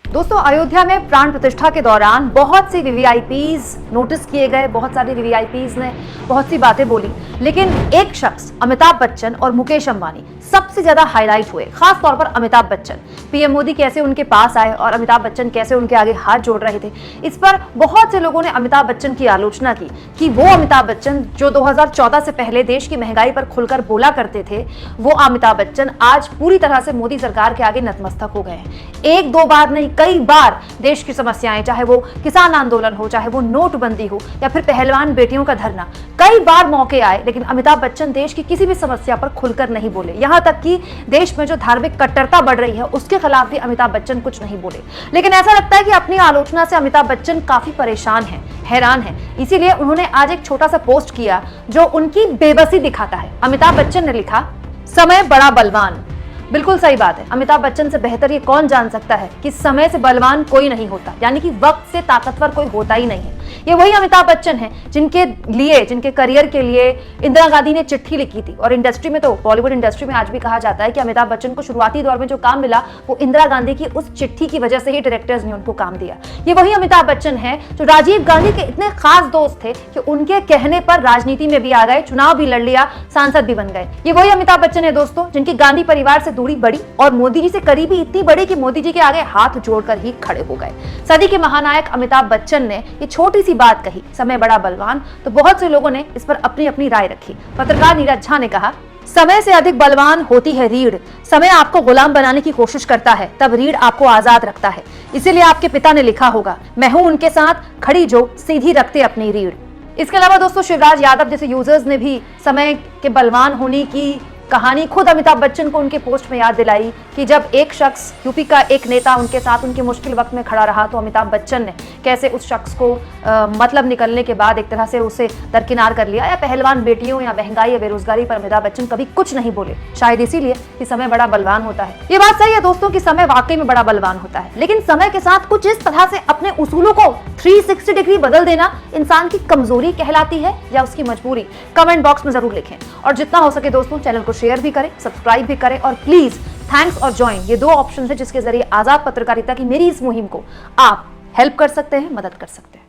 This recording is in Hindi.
दोस्तों, अयोध्या में प्राण प्रतिष्ठा के दौरान बहुत सी वीवीआईपीज नोटिस किए गए, बहुत सारे वीवीआईपीज ने बहुत सी बातें बोली, लेकिन एक शख्स अमिताभ बच्चन और मुकेश अंबानी सबसे ज्यादा हाईलाइट हुए। खास तौर पर अमिताभ बच्चन, पीएम मोदी कैसे उनके पास आए और अमिताभ बच्चन कैसे उनके आगे हाथ जोड़ रहे थे। इस पर बहुत से लोगों ने अमिताभ बच्चन की आलोचना की कि वो अमिताभ बच्चन जो 2014 से पहले देश की महंगाई पर खुलकर बोला करते थे, वो अमिताभ बच्चन आज पूरी तरह से मोदी सरकार के आगे नतमस्तक हो गए हैं। एक दो बार नहीं, कई बार देश की समस्याएं, चाहे वो किसान आंदोलन हो, चाहे वो नोटबंदी हो या फिर पहलवान बेटियों का धरना, कई बार मौके आए, लेकिन अमिताभ बच्चन देश की किसी भी समस्या पर खुलकर नहीं बोले। यहां तक कि देश में जो धार्मिक कट्टरता बढ़ रही है उसके खिलाफ भी अमिताभ बच्चन कुछ नहीं बोले। लेकिन ऐसा लगता है कि अपनी आलोचना से अमिताभ बच्चन काफी परेशान हैं, हैरान हैं। इसीलिए उन्होंने आज एक छोटा सा पोस्ट किया जो उनकी बेबसी दिखाता है। अमिताभ बच्चन ने लिखा, समय बड़ा बलवान। बिल्कुल सही बात है। अमिताभ बच्चन से बेहतर ये कौन जान सकता है कि समय से बलवान कोई नहीं होता, यानी कि वक्त से ताकतवर कोई होता ही नहीं है। ये वही अमिताभ बच्चन हैं जिनके लिए, जिनके करियर के लिए इंदिरा गांधी ने चिट्ठी लिखी थी। और इंडस्ट्री में तो, बॉलीवुड इंडस्ट्री में आज भी कहा जाता है कि अमिताभ बच्चन को शुरुआती दौर में जो काम मिला वो इंदिरा गांधी की उस चिट्ठी की वजह से ही डायरेक्टर्स ने उनको काम दिया। ये वही अमिताभ बच्चन है जो राजीव गांधी के इतने खास दोस्त थे कि उनके कहने पर राजनीति में भी आ गए, चुनाव भी लड़ लिया, सांसद भी बन गए। ये वही अमिताभ बच्चन है दोस्तों जिनकी गांधी परिवार से दूरी बढ़ी और मोदी जी से करीबी इतनी बड़ी कि मोदी जी के आगे हाथ जोड़कर ही खड़े हो गए। सदी के महानायक अमिताभ बच्चन ने ये छोटी सी बात कही, समय बड़ा बलवान, तो बहुत से लोगों ने इस पर अपनी अपनी राय रखी। पत्रकार नीरज झा ने कहा, समय से अधिक बलवान होती है रीढ़। समय आपको गुलाम बनाने की कोशिश करता है, तब रीढ़ आपको आजाद रखता है। इसीलिए आपके पिता ने लिखा होगा, मैं हूं उनके साथ खड़ी जो सीधी रखते अपनी रीढ़। इसके अलावा दोस्तों, शिवराज यादव जैसे यूजर्स ने भी समय के बलवान होने की कहानी खुद अमिताभ बच्चन को उनके पोस्ट में याद दिलाई कि जब एक शख्स, यूपी का एक नेता उनके साथ उनके मुश्किल वक्त में खड़ा रहा तो अमिताभ बच्चन ने कैसे उस शख्स को मतलब निकलने के बाद एक तरह से उसे दरकिनार कर लिया। या पहलवान बेटियों या महंगाई या बेरोजगारी पर अमिताभ बच्चन कभी कुछ नहीं बोले, शायद इसीलिए कि समय बड़ा बलवान होता है। ये बात सही है दोस्तों कि समय वाकई में बड़ा बलवान होता है, लेकिन समय के साथ कुछ इस तरह से अपने उसूलों को 360 डिग्री बदल देना इंसान की कमजोरी कहलाती है या उसकी मजबूरी? कमेंट बॉक्स में जरूर लिखें। और जितना हो सके दोस्तों, चैनल को शेयर भी करें, सब्सक्राइब भी करें और प्लीज थैंक्स और ज्वाइन, ये दो ऑप्शन है जिसके जरिए आजाद पत्रकारिता की मेरी इस मुहिम को आप हेल्प कर सकते हैं, मदद कर सकते हैं।